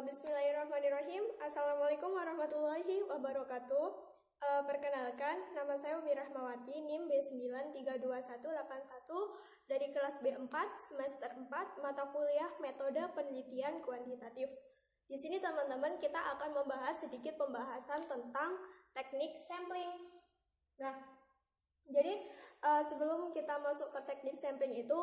Bismillahirrahmanirrahim. Assalamualaikum warahmatullahi wabarakatuh. Perkenalkan, nama saya Umi Rahmawati, NIM B932181 dari kelas B4, semester 4, mata kuliah Metode Penelitian Kuantitatif. Di sini teman-teman kita akan membahas sedikit pembahasan tentang teknik sampling. Nah, jadi sebelum kita masuk ke teknik sampling itu,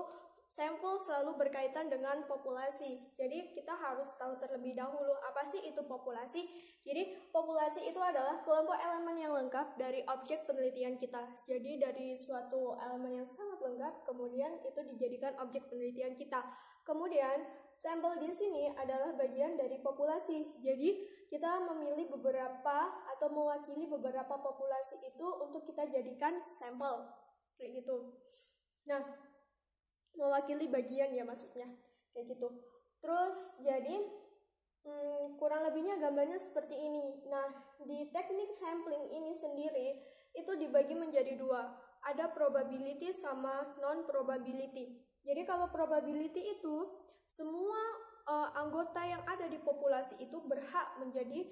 sampel selalu berkaitan dengan populasi. Jadi kita harus tahu terlebih dahulu apa sih itu populasi. Jadi populasi itu adalah kelompok elemen yang lengkap dari objek penelitian kita. Jadi dari suatu elemen yang sangat lengkap, kemudian itu dijadikan objek penelitian kita. Kemudian sampel di sini adalah bagian dari populasi. Jadi kita memilih beberapa atau mewakili beberapa populasi itu untuk kita jadikan sampel. Kayak gitu. Nah, mewakili bagian ya maksudnya kayak gitu. Terus jadi kurang lebihnya gambarnya seperti ini. Nah, di teknik sampling ini sendiri itu dibagi menjadi dua, ada probability sama non probability. Jadi kalau probability itu semua anggota yang ada di populasi itu berhak menjadi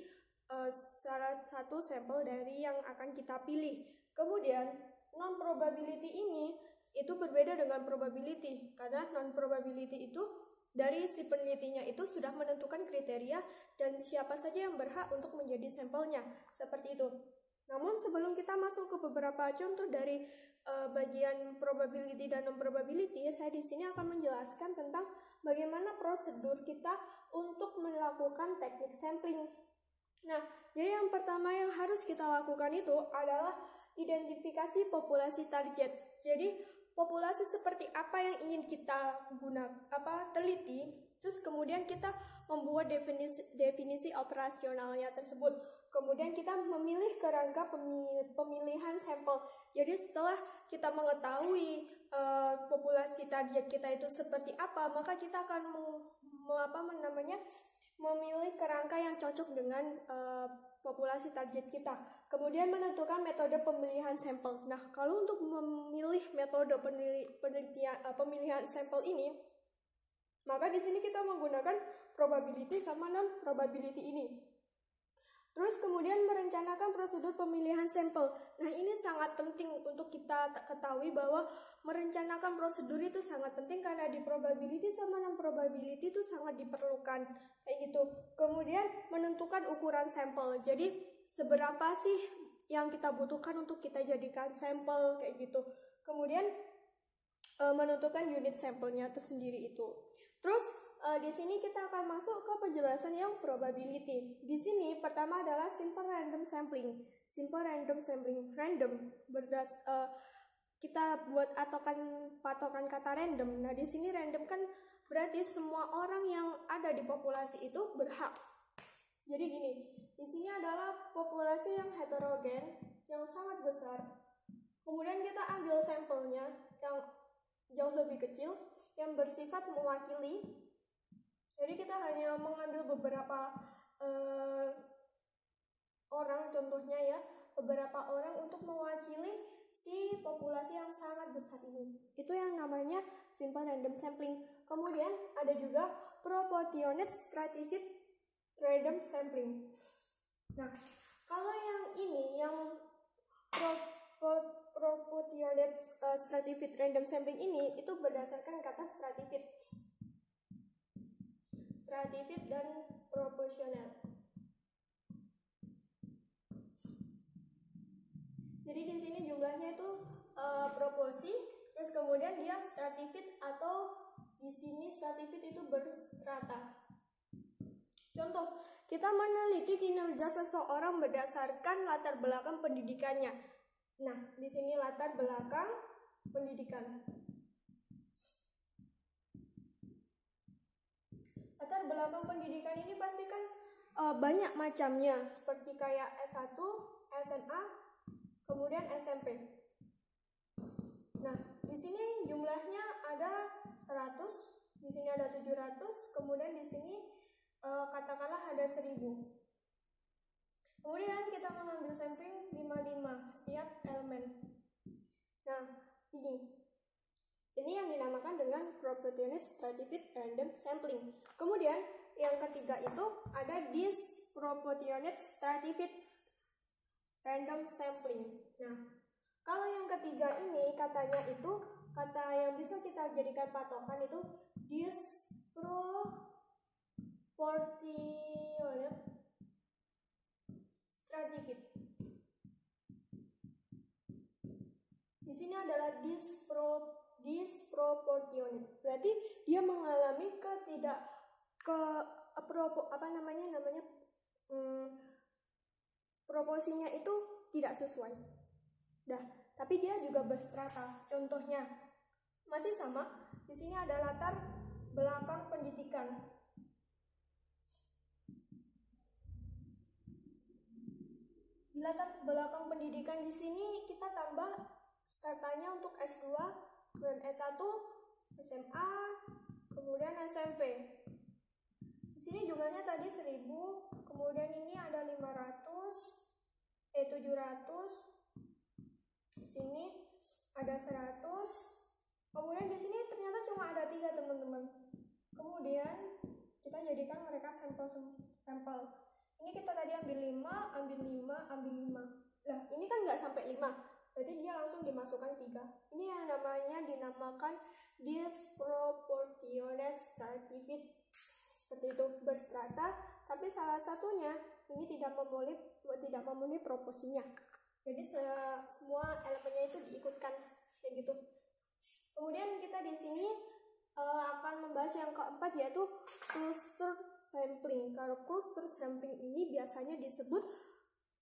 salah satu sampel dari yang akan kita pilih. Kemudian non probability ini itu berbeda dengan probability, karena non-probability itu dari si penelitinya itu sudah menentukan kriteria dan siapa saja yang berhak untuk menjadi sampelnya, seperti itu. Namun sebelum kita masuk ke beberapa contoh dari bagian probability dan non-probability, saya di sini akan menjelaskan tentang bagaimana prosedur kita untuk melakukan teknik sampling. Nah, jadi yang pertama yang harus kita lakukan itu adalah identifikasi populasi target. Jadi populasi seperti apa yang ingin kita teliti, terus kemudian kita membuat definisi operasionalnya tersebut. Kemudian kita memilih kerangka pemilihan sampel. Jadi setelah kita mengetahui populasi target kita itu seperti apa, maka kita akan memilih kerangka yang cocok dengan populasi target kita. Kemudian menentukan metode pemilihan sampel. Nah, kalau untuk memilih metode pemilihan sampel ini, maka di sini kita menggunakan probability sama non probability ini. Terus kemudian merencanakan prosedur pemilihan sampel. Nah, ini sangat penting untuk kita ketahui bahwa merencanakan prosedur itu sangat penting karena di probability sama non probability itu sangat diperlukan kayak gitu. Kemudian menentukan ukuran sampel. Jadi seberapa sih yang kita butuhkan untuk kita jadikan sampel kayak gitu. Kemudian menentukan unit sampelnya tersendiri itu. Terus di sini kita akan masuk ke penjelasan yang probability. Di sini pertama adalah simple random sampling. Simple random sampling, random kita buat patokan kata random. Nah, di sini random kan berarti semua orang yang ada di populasi itu berhak. Jadi gini, di sini adalah populasi yang heterogen, yang sangat besar. Kemudian kita ambil sampelnya yang jauh lebih kecil, yang bersifat mewakili. Jadi kita hanya mengambil beberapa orang, contohnya ya, beberapa orang untuk mewakili si populasi yang sangat besar ini. Itu yang namanya simple random sampling. Kemudian ada juga proportionate stratified random sampling. Nah, kalau yang ini, yang proportionate stratified random sampling ini, itu berdasarkan kata stratified dan proporsional. Jadi di sini jumlahnya itu proporsi, terus kemudian dia stratified atau di sini stratified itu berstrata. Contoh, kita meneliti kinerja seseorang berdasarkan latar belakang pendidikannya. Nah, di sini latar belakang pendidikan. Latar belakang pendidikan ini pasti kan banyak macamnya, seperti kayak S1, SMA, kemudian SMP. Nah, di sini jumlahnya ada 100, di sini ada 700, kemudian di sini katakanlah ada 1000. Kemudian kita mengambil sampling 55 setiap elemen. Nah, ini yang dinamakan dengan proportionate stratified random sampling. Kemudian yang ketiga itu ada disproportionate stratified random sampling. Nah, kalau yang ketiga ini katanya itu, kata yang bisa kita jadikan patokan itu disproportionate stratified. Di sini adalah disproportionate. Berarti dia mengalami proporsinya itu tidak sesuai. Tapi dia juga berstrata. Contohnya masih sama. Di sini ada latar belakang pendidikan. Di latar belakang pendidikan di sini kita tambah stratanya untuk S2, kemudian S1, SMA, kemudian SMP. Di sini jumlahnya tadi 1000, kemudian ini ada 700. Di sini ada 100. Kemudian di sini ternyata cuma ada 3, teman-teman. Kemudian kita jadikan mereka sampel. Ini kita tadi ambil 5, ambil 5, ambil 5. Lah, ini kan nggak sampai 5. Berarti dia langsung dimasukkan 3. Ini yang namanya dinamakan disproportionate stratified. Seperti itu, berstrata, tapi salah satunya ini tidak memenuhi proporsinya. Jadi semua elemennya itu diikutkan kayak gitu. Kemudian kita di sini akan membahas yang keempat, yaitu cluster sampling. Kalau cluster sampling ini biasanya disebut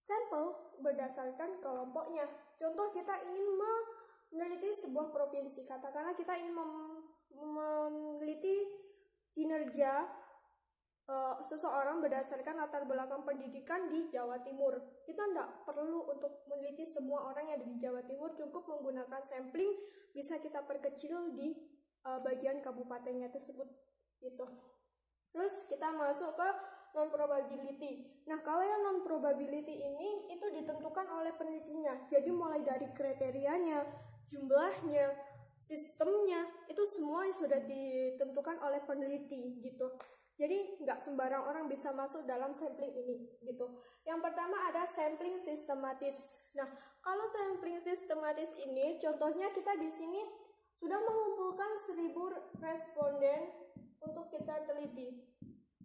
sampel berdasarkan kelompoknya. Contoh, kita ingin meneliti sebuah provinsi. Katakanlah kita ingin meneliti kinerja seseorang berdasarkan latar belakang pendidikan di Jawa Timur. Kita tidak perlu untuk meneliti semua orang yang ada di Jawa Timur, cukup menggunakan sampling, bisa kita perkecil di bagian kabupatennya tersebut gitu. Terus kita masuk ke non-probability. Nah, kalau yang non-probability ini itu ditentukan oleh penelitinya. Jadi mulai dari kriterianya, jumlahnya, sistemnya, itu semua sudah ditentukan oleh peneliti gitu. Jadi nggak sembarang orang bisa masuk dalam sampling ini gitu. Yang pertama ada sampling sistematis. Nah, kalau sampling sistematis ini contohnya kita di sini sudah mengumpulkan 1000 responden untuk kita teliti.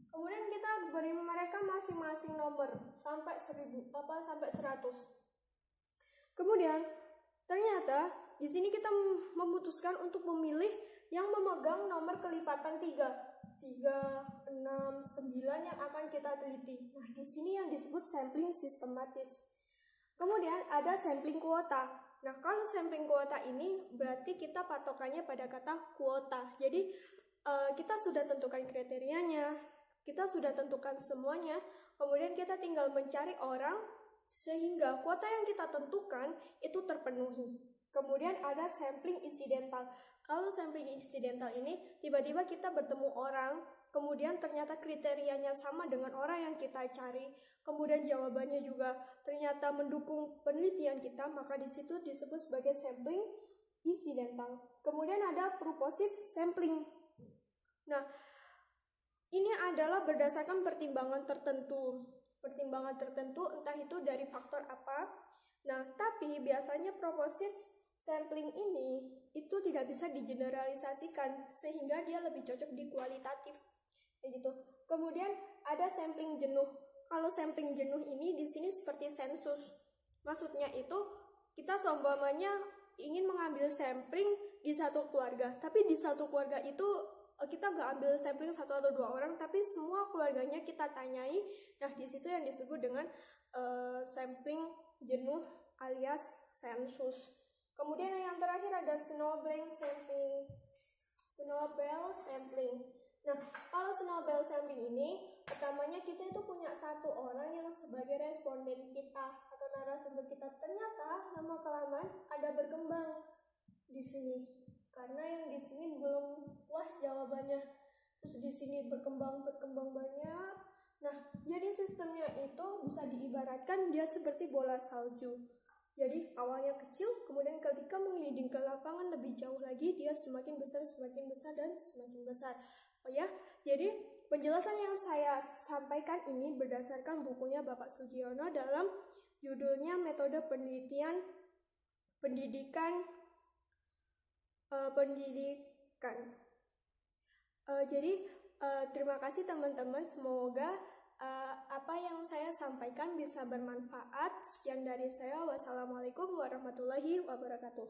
Kemudian kita beri mereka masing-masing nomor sampai 100. Kemudian ternyata di sini kita memutuskan untuk memilih yang memegang nomor kelipatan 3, 6, 9 yang akan kita teliti. Nah, di sini yang disebut sampling sistematis. Kemudian ada sampling kuota. Nah, kalau sampling kuota ini berarti kita patokannya pada kata kuota. Jadi kita sudah tentukan kriterianya, kita sudah tentukan semuanya, kemudian kita tinggal mencari orang sehingga kuota yang kita tentukan itu terpenuhi. Kemudian ada sampling insidental. Kalau sampling insidental ini tiba-tiba kita bertemu orang, kemudian ternyata kriterianya sama dengan orang yang kita cari, kemudian jawabannya juga ternyata mendukung penelitian kita, maka di situ disebut sebagai sampling insidental. Kemudian ada purposive sampling. Nah, ini adalah berdasarkan pertimbangan tertentu. Pertimbangan tertentu entah itu dari faktor apa. Nah, tapi biasanya purposive sampling ini itu tidak bisa digeneralisasikan sehingga dia lebih cocok di kualitatif kayak gitu. Kemudian ada sampling jenuh. Kalau sampling jenuh ini di sini seperti sensus. Maksudnya itu kita seumpamanya ingin mengambil sampling di satu keluarga, tapi di satu keluarga itu kita nggak ambil sampling 1 atau 2 orang, tapi semua keluarganya kita tanyai. Nah, di situ yang disebut dengan sampling jenuh alias sensus. Kemudian yang terakhir ada snowball sampling. Nah, kalau snowball sampling ini, pertamanya kita itu punya 1 orang yang sebagai responden kita atau narasumber kita. Ternyata lama-kelamaan ada berkembang di sini. Karena yang di sini belum puas jawabannya. Terus di sini berkembang banyak. Nah, jadi sistemnya itu bisa diibaratkan dia seperti bola salju. Jadi awalnya kecil, kemudian ketika mengeliding ke lapangan lebih jauh lagi, dia semakin besar dan semakin besar. Oh ya, jadi penjelasan yang saya sampaikan ini berdasarkan bukunya Bapak Sugiono dalam judulnya Metode Penelitian Pendidikan. Jadi terima kasih teman-teman, semoga apa yang saya sampaikan bisa bermanfaat. Sekian dari saya, wassalamualaikum warahmatullahi wabarakatuh.